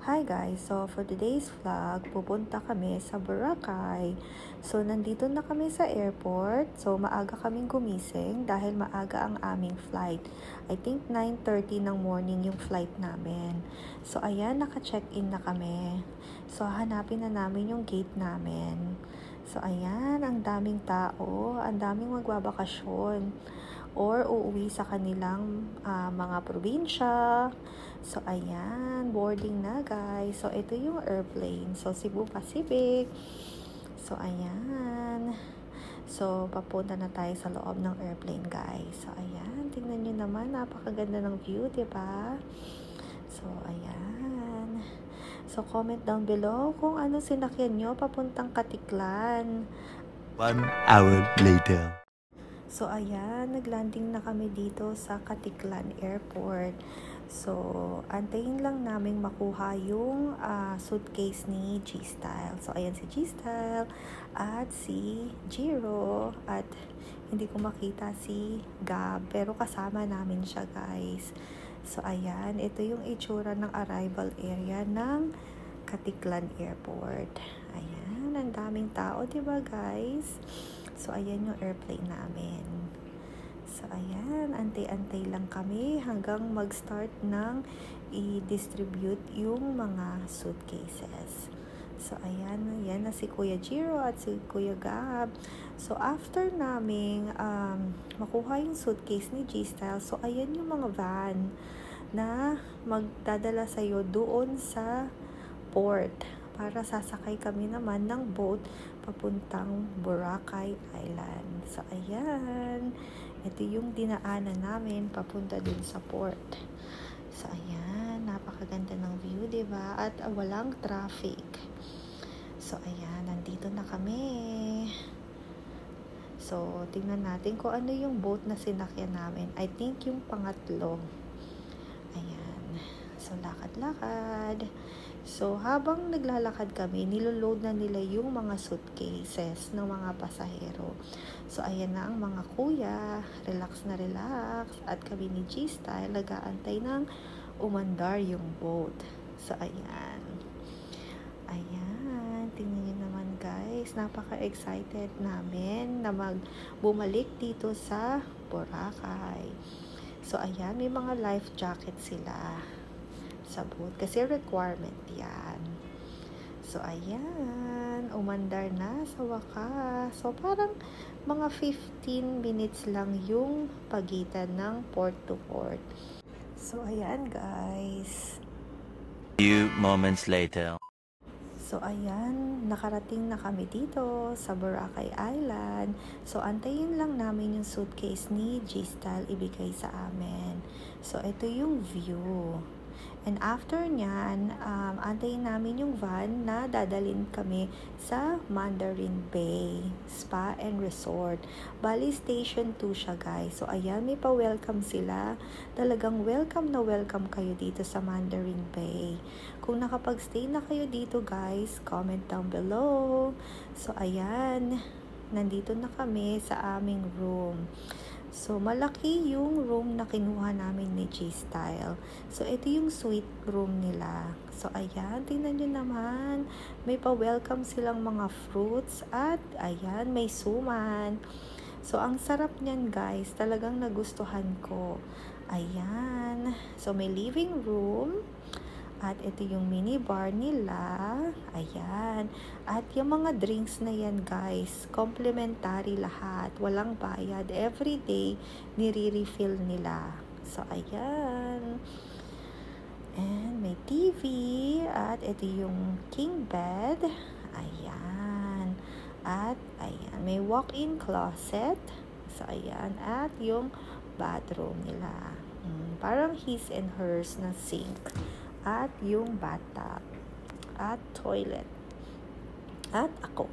Hi guys, so for today's vlog, pupunta kami sa Boracay. So nandito na kami sa airport. So maaga kaming gumising dahil maaga ang aming flight. I think 9:30 ng morning yung flight namin. So ayan, naka-check-in na kami. So hanapin na namin yung gate namin. So ayan, ang daming tao, ang daming magbabakasyon or uuwi sa kanilang mga probinsya. So ayan, boarding na guys. So ito yung airplane. So Cebu Pacific. So ayan. So papunta na tayo sa loob ng airplane guys. So ayan, tingnan nyo naman, napakaganda ng view, diba? So ayan. So comment down below kung ano sinakyan nyo papuntang Katiklan. 1 hour later. So ayan, naglanding na kami dito sa Katiklan Airport. So antayin lang namin makuha yung suitcase ni G-Style. So ayan si G-Style at si Jiro at hindi ko makita si Gab pero kasama namin siya guys. So ayan, ito yung itsura ng arrival area ng Katiklan Airport. Ayan, ang daming tao, diba guys? So, ayan yung airplane namin. So, ayan, antay-antay lang kami hanggang mag-start ng i-distribute yung mga suitcases. So, ayan, yan na si Kuya Jiro at si Kuya Gab. So, after naming makuha yung suitcase ni G-Style, so, ayan yung mga van na magdadala sa'yo doon sa port para sasakay kami naman ng boat papuntang Boracay Island. So, ayan. Ito yung dinaanan namin papunta dun sa port. So, ayan. Napakaganda ng view, diba? At walang traffic. So, ayan. Nandito na kami. So, tingnan natin kung ano yung boat na sinakyan namin. I think yung pangatlo. Ayan. So, lakad-lakad. So, habang naglalakad kami, niloload na nila yung mga suitcases ng mga pasahero. So, ayan na ang mga kuya. Relax na relax. At kami ni G-Style, nag-aantay ng umandar yung boat. So, ayan. Ayan. Tingnan nyo naman guys. Napaka-excited namin na bumalik dito sa Boracay. So, ayan. May mga life jacket sila sa boat kasi requirement yan. So ayan, umandar na sa wakas. So parang mga 15 minutes lang yung pagitan ng port to port. So ayan guys. Few moments later. So ayan, nakarating na kami dito sa Boracay Island. So antayin lang namin yung suitcase ni G-Style ibigay sa amin. So ito yung view. And after nyan, antayin namin yung van na dadalhin kami sa Mandarin Bay Spa and Resort. Bali, Station 2 siya guys. So, ayan, may pa-welcome sila. Talagang welcome na welcome kayo dito sa Mandarin Bay. Kung nakapag-stay na kayo dito guys, comment down below. So, ayan, nandito na kami sa aming room. So, malaki yung room na kinuha namin ni G-Style. So, ito yung suite room nila. So, ayan, tingnan nyo naman. May pa-welcome silang mga fruits at, ayan, may suman. So, ang sarap niyan, guys. Talagang nagustuhan ko. Ayan. So, may living room. At ito yung mini bar nila. Ayan. At yung mga drinks na yan guys, complimentary lahat. Walang bayad. Every day, nire-refill nila. So, ayan. And may TV. At ito yung king bed. Ayan. At, ayan. May walk-in closet. So, ayan. At yung bathroom nila. Parang his and hers na sink. At yung bathtub at toilet at ako.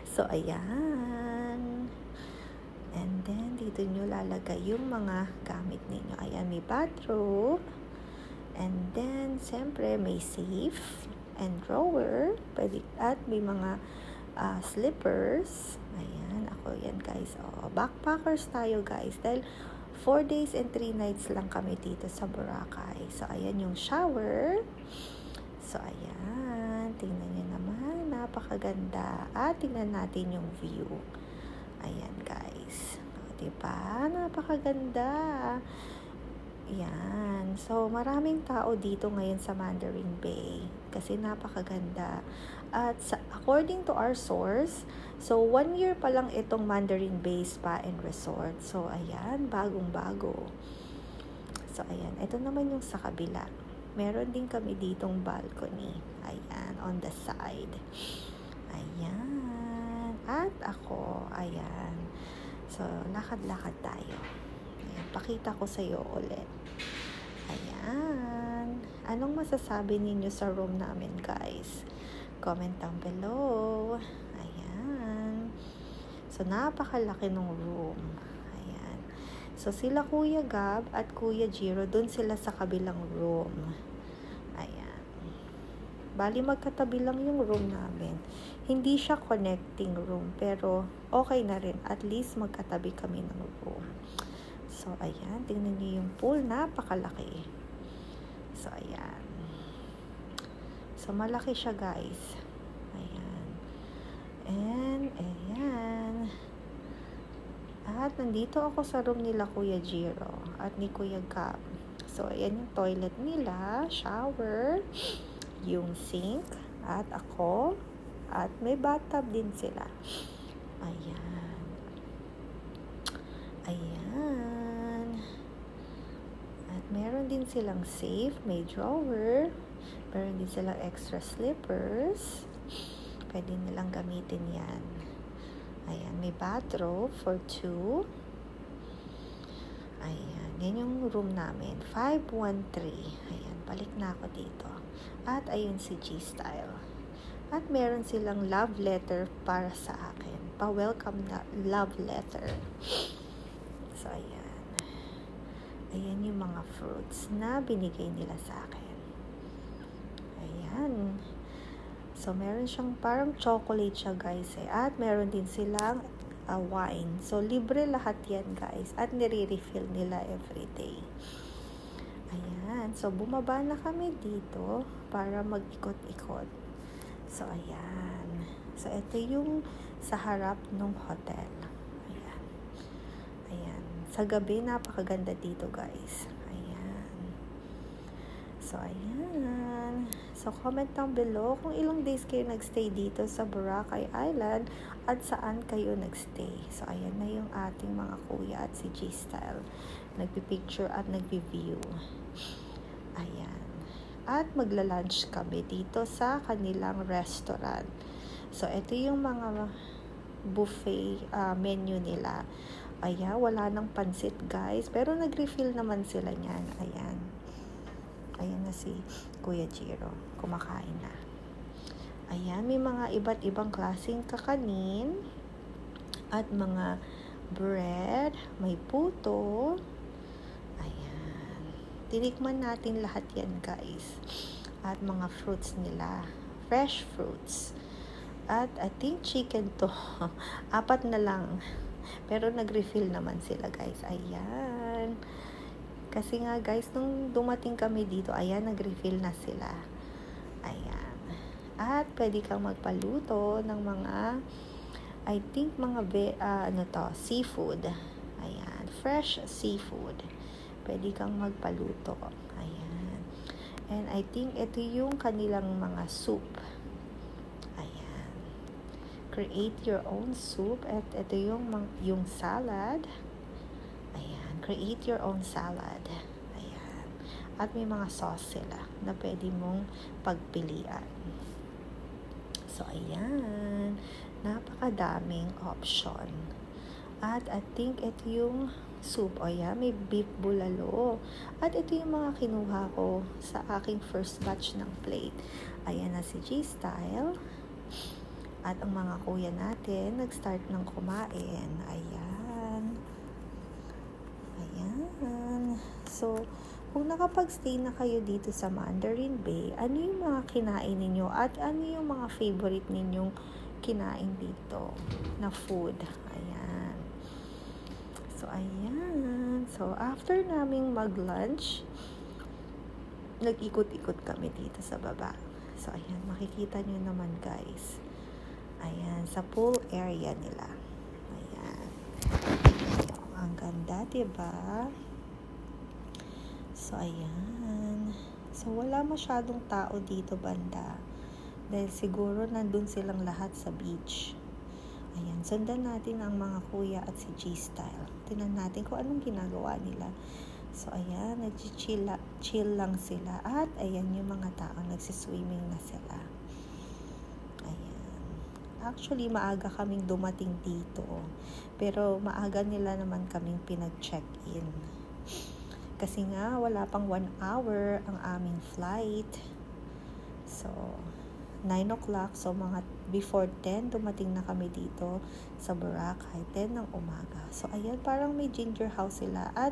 So ayan, and then dito nyo lalagay yung mga gamit ninyo. Ayan, may bathroom, and then siyempre may safe and drawer, at may mga slippers. Ayan, ako yan guys. Backpackers tayo guys dahil 4 days and 3 nights lang kami dito sa Boracay. So, ayan yung shower. napakaganda. At tingnan natin yung view. Ayan guys. Diba? Napakaganda. Yan. So, maraming tao dito ngayon sa Mandarin Bay kasi napakaganda. At according to our source, so 1 year pa lang itong Mandarin Bay Spa and Resort. So, ayan, bagong-bago. So, ayan. Ito naman yung sa kabila. Meron din kami ditong balcony. Ayan, on the side. Ayan. At ako, ayan. So, lakad-lakad tayo. Ayan, pakita ko sa iyo ulit. Ayan. Anong masasabi ninyo sa room namin, guys? Comment down below. Ayan. So, napakalaki ng room. Ayan. So, sila Kuya Gab at Kuya Jiro, dun sila sa kabilang room. Ayan. Bali, magkatabi lang yung room namin. Hindi siya connecting room, pero okay na rin. At least, magkatabi kami ng room. So, ayan. Tingnan niyo yung pool. Napakalaki. So, ayan. So, malaki siya, guys. Ayan. And, ayan. At, nandito ako sa room nila Kuya Jiro at ni Kuya Gab. So, ayan yung toilet nila. Shower. Yung sink. At ako. At may bathtub din sila. Ayan. Ayan. At meron din silang safe, may drawer. Meron din silang extra slippers. Pwede nilang gamitin yan. Ayan, may bathrobe for 2. Ayan, yan yung room namin. 513. Ayan, balik na ako dito. At ayun si G-Style. At meron silang love letter para sa akin. Pa-welcome na love letter. So, ayan. Ayan yung mga fruits na binigay nila sa akin. Ayan. So, meron siyang parang chocolate siya, guys. At meron din silang wine. So, libre lahat yan, guys. At nire-refill nila everyday. Ayan. So, bumaba na kami dito para mag-ikot-ikot. So, ayan. So, ito yung sa harap ng hotel. Ayan. Ayan. Sa gabi, napakaganda dito, guys. Ayan. So, ayan. So, comment down below kung ilang days kayo nagstay dito sa Boracay Island at saan kayo nagstay. So, ayan na yung ating mga kuya at si G-Style. Nagpipicture at nagpi-view. Ayan. At magla-lunch kami dito sa kanilang restaurant. So, ito yung mga buffet menu nila. Ayan, wala nang pansit, guys. Pero nag-refill naman sila niyan. Ayan. Ayan na si Kuya Jiro. Kumakain na. Ayan, may mga iba't ibang klaseng kakanin. At mga bread. May puto. Ayan. Tinikman natin lahat yan, guys. At mga fruits nila. Fresh fruits. At I think chicken to. 4 na lang. Pero nag-refill naman sila, guys. Ayan. Kasi nga, guys, nung dumating kami dito, ayan, nag-refill na sila. Ayan. At pwede kang magpaluto ng mga, I think, mga seafood. Ayan. Fresh seafood. Pwede kang magpaluto. Ayan. And I think ito yung kanilang mga soup. Create your own soup. At ito yung salad. Ayan. Create your own salad. Ayan. At may mga sauce sila na pwede mong pagpilian. So, ayan. Napakadaming option. At I think ito yung soup. O yan, may beef bulalo. At ito yung mga kinuha ko sa aking first batch ng plate. Ayan na si G-Style. At ang mga kuya natin, nag-start ng kumain. Ayan. Ayan. So, kung nakapag-stay na kayo dito sa Mandarin Bay, ano yung mga kinain ninyo? At ano yung mga favorite ninyong kinain dito na food? Ayan. So, ayan. So, after naming mag-lunch, nag-ikot-ikot kami dito sa baba. So, ayan. Makikita nyo naman, guys. Ayan, sa pool area nila. Ayan. Ang ganda, diba? So, ayan. So, wala masyadong tao dito banda. Dahil siguro nandun silang lahat sa beach. Ayan, sundan natin ang mga kuya at si G-Style. Tingnan natin kung anong ginagawa nila. So, ayan, chill lang sila. At, ayan yung mga tao, nagsiswimming na sila. Ayan. Actually, maaga kaming dumating dito. Pero, maaga nila naman kaming pinag-check-in. Kasi nga, wala pang 1 hour ang aming flight. So, 9 o'clock. So, mga before 10, dumating na kami dito sa Boracay. 10 ng umaga. So, ayan, parang may ginger house sila. At,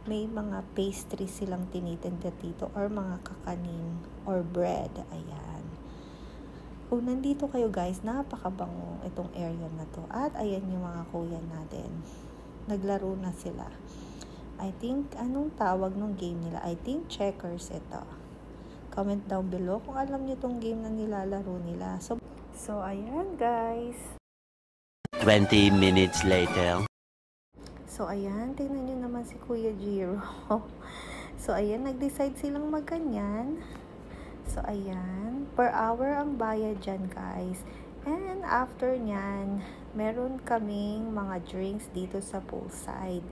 may mga pastry silang tinitinda dito. Or mga kakanin. Or bread. Ayan. Kung nandito kayo guys, napakabango itong area na to. At, ayan yung mga kuya natin. Naglaro na sila. I think, anong tawag ng game nila? I think checkers ito. Comment down below kung alam niyo tong game na nilalaro nila. So ayan guys. 20 minutes later. So ayan, tingnan niyo naman si Kuya Jiro. So ayan, nag-decide silang magganyan. So ayan, per hour ang bayad dyan guys. And after nyan, meron kaming mga drinks dito sa poolside.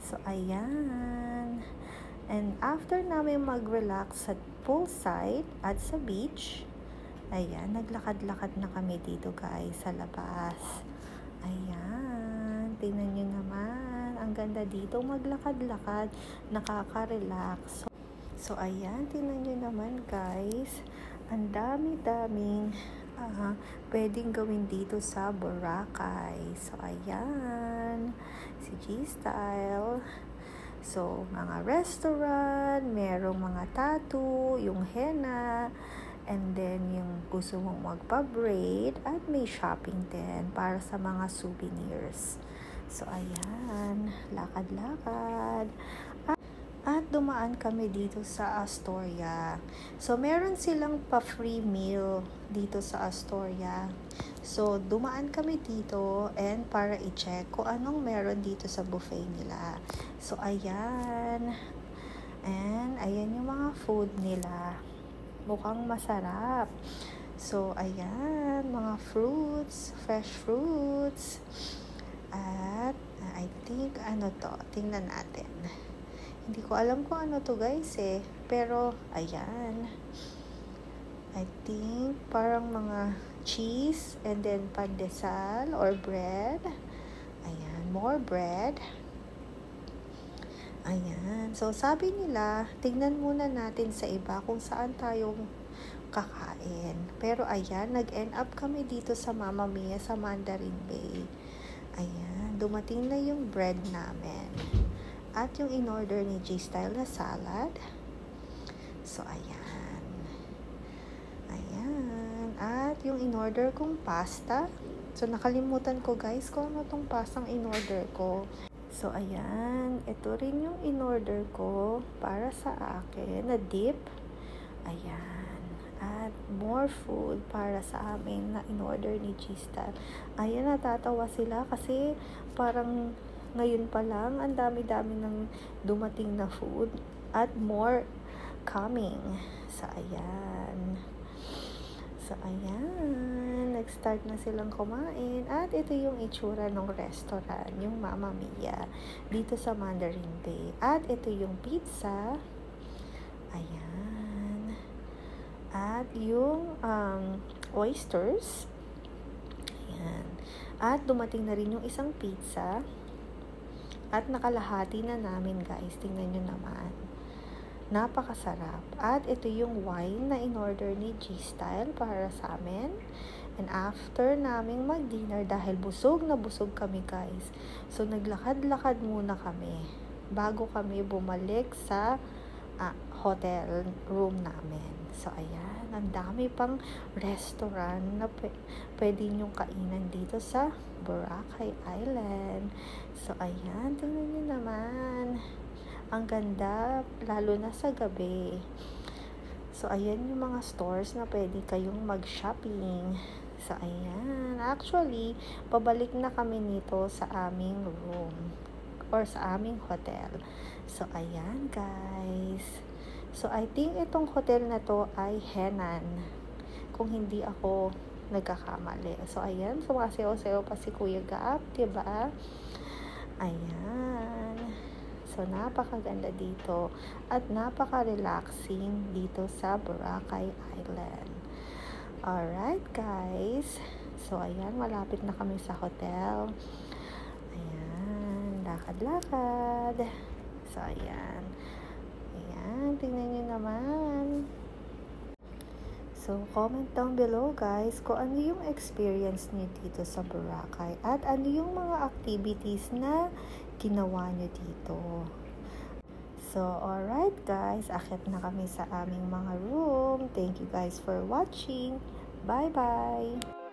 So, ayan. And after namin mag-relax sa poolside at sa beach, ayan, naglakad-lakad na kami dito guys sa labas. Ayan. Tingnan nyo naman. Ang ganda dito maglakad-lakad. Nakaka-relax. So, ayan. Tingnan nyo naman guys. Ang dami-daming pwedeng gawin dito sa Boracay. So, ayan. Si G-Style. So, mga restaurant, merong mga tattoo, yung henna, and then yung gusto mong magpa-braid, at may shopping din para sa mga souvenirs. So, ayan. Lakad-lakad. At dumaan kami dito sa Astoria. So, meron silang pa-free meal dito sa Astoria. So, dumaan kami dito and para i-check kung anong meron dito sa buffet nila. So, ayan. And, ayan yung mga food nila. Mukhang masarap. So, ayan. Mga fruits. Fresh fruits. At, I think, ano to? Tingnan natin. Hindi ko alam kung ano to guys eh. Pero, ayan. I think, parang mga cheese and then pandesal or bread. Ayan, more bread. Ayan. So, sabi nila, tignan muna natin sa iba kung saan tayong kakain. Pero, ayan, nag-end up kami dito sa Mamma Mia sa Mandarin Bay. Ayan, dumating na yung bread namin. At yung in-order ni G-Style na salad. So, ayan. Ayan. At yung in-order kong pasta. So, nakalimutan ko guys kung ano tong pastang in-order ko. So, ayan. Ito rin yung in-order ko para sa akin na dip. Ayan. At more food para sa amin na in-order ni G-Style. Ayan, natatawa sila kasi parang ngayon pa lang, ang dami-dami ng dumating na food at more coming. So, ayan. So, ayan. Nag-start na silang kumain. At ito yung itsura ng restaurant, yung Mamma Mia, dito sa Mandarin Bay. At ito yung pizza. Ayan. At yung oysters. Ayan. At dumating na rin yung isang pizza. At nakalahati na namin guys. Tingnan nyo naman. Napakasarap. At ito yung wine na in-order ni G-Style para sa amin. And after naming mag-dinner, dahil busog na busog kami guys. So naglakad-lakad muna kami bago kami bumalik sa hotel room namin. So ayan, ang dami pang restaurant na pwede nyong kainan dito sa Boracay Island. So ayan, tingnan nyo naman. Ang ganda, lalo na sa gabi. So, ayan yung mga stores na pwede kayong mag-shopping. So, ayan. Actually, pabalik na kami nito sa aming room or sa aming hotel. So, ayan guys. So, I think itong hotel na to ay Henan. Kung hindi ako nagkakamali. So, ayan. Sumasayaw-sayaw pa si Kuya Gap, diba? Ayan. So, napakaganda dito at napaka-relaxing dito sa Boracay Island. Alright, guys. So, ayan, malapit na kami sa hotel. Ayan, lakad-lakad. So, ayan. Ayan, tingnan nyo naman. So, comment down below guys kung ano yung experience niyo dito sa Boracay at ano yung mga activities na ginawa niyo dito. So, alright guys, akit na kami sa aming mga room. Thank you guys for watching. Bye-bye!